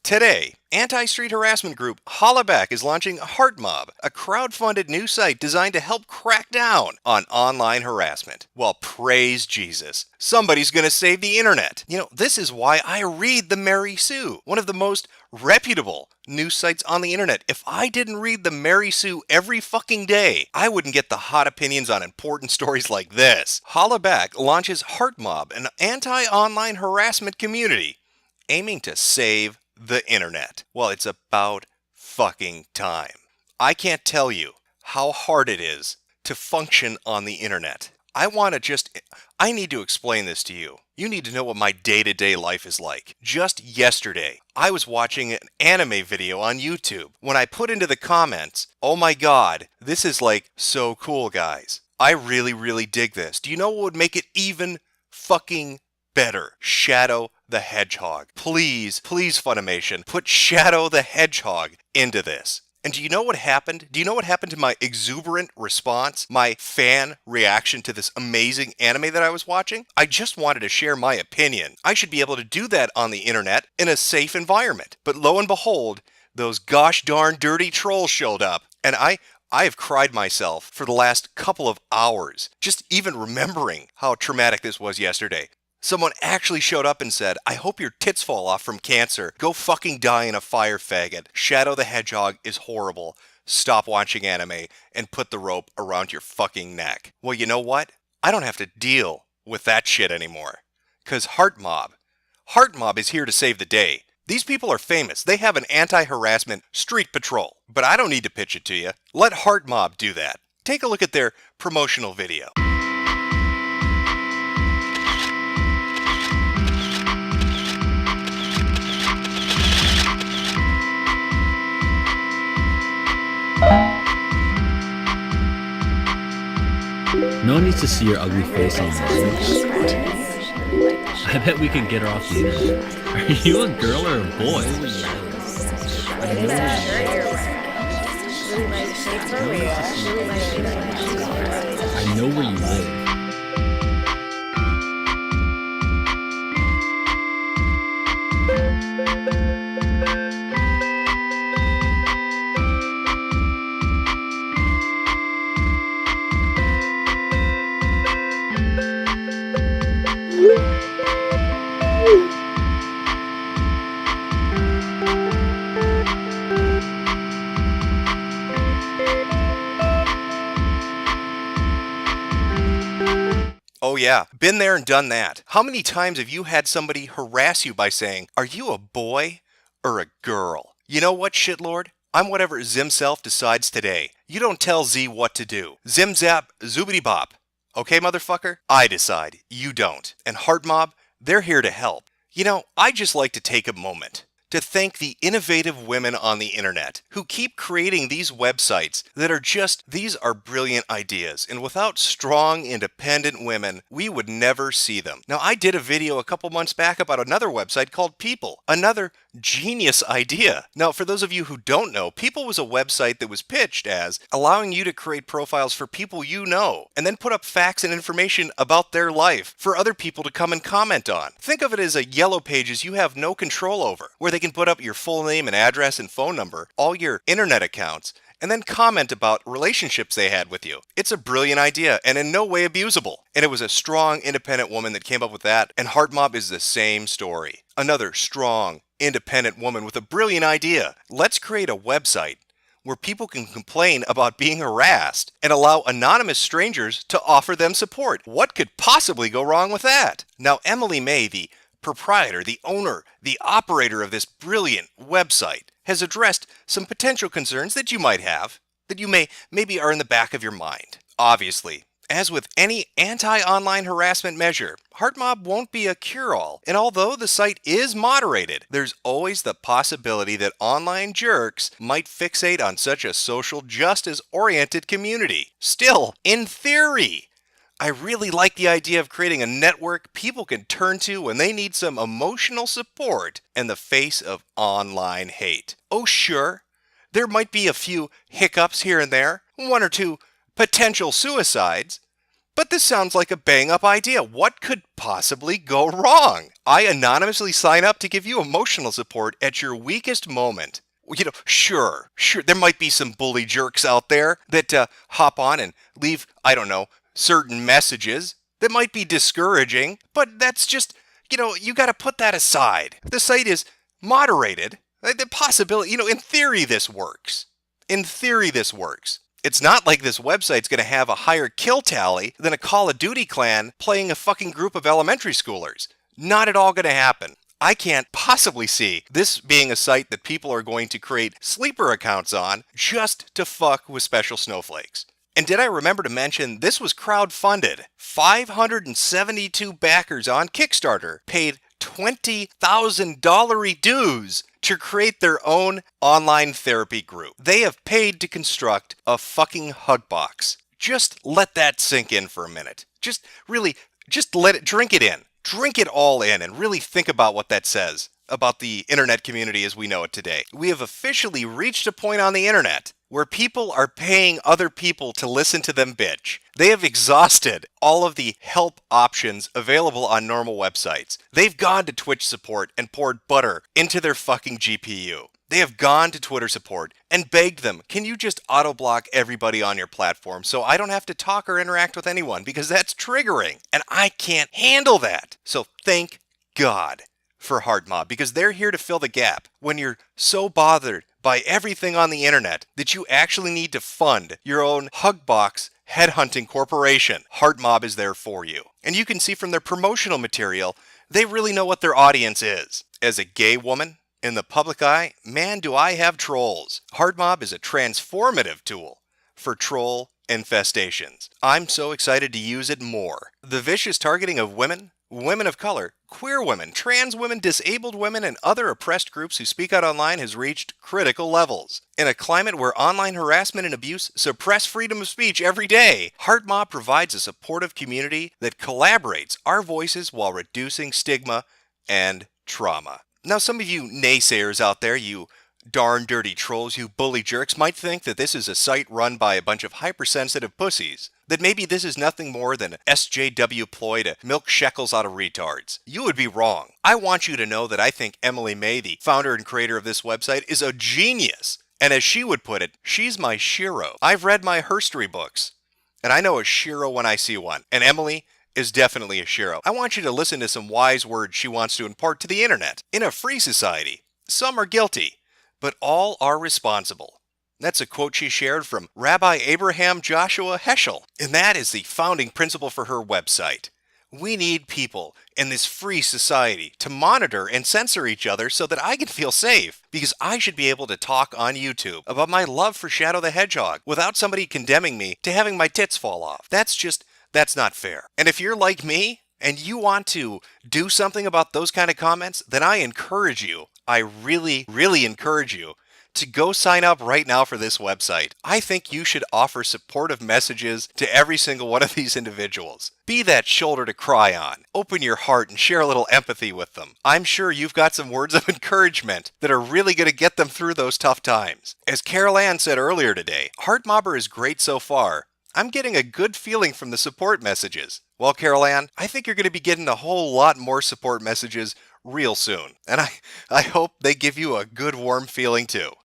Today, anti-street harassment group Hollaback is launching Heartmob, a crowd-funded new site designed to help crack down on online harassment. Well, praise Jesus. Somebody's gonna save the internet. This is why I read the Mary Sue, one of the most reputable news sites on the internet. If I didn't read the Mary Sue every fucking day, I wouldn't get the hot opinions on important stories like this. Hollaback launches Heartmob, an anti-online harassment community aiming to save the internet. Well, it's about fucking time. I can't tell you how hard it is to function on the internet. I need to explain this to you. You need to know what my day-to-day life is like. Just yesterday, I was watching an anime video on YouTube. When I put into the comments, "Oh my god, this is like so cool, guys. I really, really dig this. Do you know what would make it even fucking better? Shadow the Hedgehog. Please, please, Funimation, put Shadow the Hedgehog into this." And do you know what happened? Do you know what happened to my exuberant response? My fan reaction to this amazing anime that I was watching? I just wanted to share my opinion. I should be able to do that on the internet in a safe environment. But lo and behold, those gosh darn dirty trolls showed up. And I have cried myself for the last couple of hours, just even remembering how traumatic this was yesterday. Someone actually showed up and said, "I hope your tits fall off from cancer. Go fucking die in a fire, faggot. Shadow the Hedgehog is horrible. Stop watching anime and put the rope around your fucking neck." Well, you know what? I don't have to deal with that shit anymore. Because Heartmob is here to save the day. These people are famous. They have an anti-harassment street patrol. But I don't need to pitch it to you. Let Heartmob do that. Take a look at their promotional video. No one needs to see your ugly face on this. I bet we could get her off the internet. Are you a girl or a boy? I know where you live. Oh yeah, been there and done that. How many times have you had somebody harass you by saying, "Are you a boy or a girl?" You know what, shitlord? I'm whatever Zimself decides today. You don't tell Z what to do. Zim zap, zoobity bop. Okay, motherfucker? I decide. You don't. And Heartmob, they're here to help. I just like to take a moment to thank the innovative women on the internet who keep creating these websites that are these are brilliant ideas. And without strong, independent women, we would never see them. Now, I did a video a couple months back about another website called People, another genius idea. Now, for those of you who don't know, People was a website that was pitched as allowing you to create profiles for people you know, and then put up facts and information about their life for other people to come and comment on. Think of it as a yellow pages you have no control over, where they can put up your full name and address and phone number, all your internet accounts, and then comment about relationships they had with you. It's a brilliant idea and in no way abusable. And it was a strong, independent woman that came up with that, and Heartmob is the same story. Another strong, independent woman with a brilliant idea. Let's create a website where people can complain about being harassed and allow anonymous strangers to offer them support. What could possibly go wrong with that? Now, Emily May, the proprietor, the owner, the operator of this brilliant website, has addressed some potential concerns that you might have, that you maybe are in the back of your mind. Obviously, as with any anti-online harassment measure, Heartmob won't be a cure-all, and although the site is moderated, there's always the possibility that online jerks might fixate on such a social justice-oriented community. Still, in theory, I really like the idea of creating a network people can turn to when they need some emotional support in the face of online hate. Oh sure, there might be a few hiccups here and there, one or two potential suicides, But this sounds like a bang-up idea. What could possibly go wrong? I anonymously sign up to give you emotional support at your weakest moment. Sure, there might be some bully jerks out there that hop on and leave, I don't know, certain messages that might be discouraging, but that's just, you got to put that aside. The site is moderated. The possibility, in theory this works. In theory this works. It's not like this website's going to have a higher kill tally than a Call of Duty clan playing a fucking group of elementary schoolers. Not at all going to happen. I can't possibly see this being a site that people are going to create sleeper accounts on just to fuck with special snowflakes. And did I remember to mention this was crowdfunded? 572 backers on Kickstarter paid $20,000 dues to create their own online therapy group. They have paid to construct a fucking Hugbox. Just let that sink in for a minute. Just let it, drink it in. Drink it all in and really think about what that says about the internet community as we know it today. We have officially reached a point on the internet where people are paying other people to listen to them bitch. They have exhausted all of the help options available on normal websites. They've gone to Twitch support and poured butter into their fucking GPU. They have gone to Twitter support and begged them, can you just auto-block everybody on your platform so I don't have to talk or interact with anyone because that's triggering and I can't handle that. So thank God for Heartmob because they're here to fill the gap when you're so bothered by everything on the internet that you actually need to fund your own Hugbox headhunting corporation. Heartmob is there for you. And you can see from their promotional material, they really know what their audience is. As a gay woman in the public eye, man, do I have trolls. Heartmob is a transformative tool for troll infestations. I'm so excited to use it more. The vicious targeting of women, women of color, queer women, trans women, disabled women, and other oppressed groups who speak out online has reached critical levels. In a climate where online harassment and abuse suppress freedom of speech every day, Heartmob provides a supportive community that collaborates our voices while reducing stigma and trauma. Now, some of you naysayers out there, you darn dirty trolls, you bully jerks, might think that this is a site run by a bunch of hypersensitive pussies. That maybe this is nothing more than an SJW ploy to milk shekels out of retards. You would be wrong. I want you to know that I think Emily May, the founder and creator of this website, is a genius. And as she would put it, she's my shiro. I've read my herstory books, and I know a shiro when I see one. And Emily is definitely a shiro. I want you to listen to some wise words she wants to impart to the internet. In a free society, some are guilty, but all are responsible. That's a quote she shared from Rabbi Abraham Joshua Heschel, and that is the founding principle for her website. We need people in this free society to monitor and censor each other so that I can feel safe, because I should be able to talk on YouTube about my love for Shadow the Hedgehog without somebody condemning me to having my tits fall off. That's not fair. And if you're like me, and you want to do something about those kind of comments, then I encourage you, I really, really encourage you to go sign up right now for this website. I think you should offer supportive messages to every single one of these individuals. Be that shoulder to cry on. Open your heart and share a little empathy with them. I'm sure you've got some words of encouragement that are really going to get them through those tough times. As Carol Ann said earlier today, Heartmobber is great so far. I'm getting a good feeling from the support messages. Well, Carol Ann, I think you're going to be getting a whole lot more support messages real soon. And I hope they give you a good warm feeling too.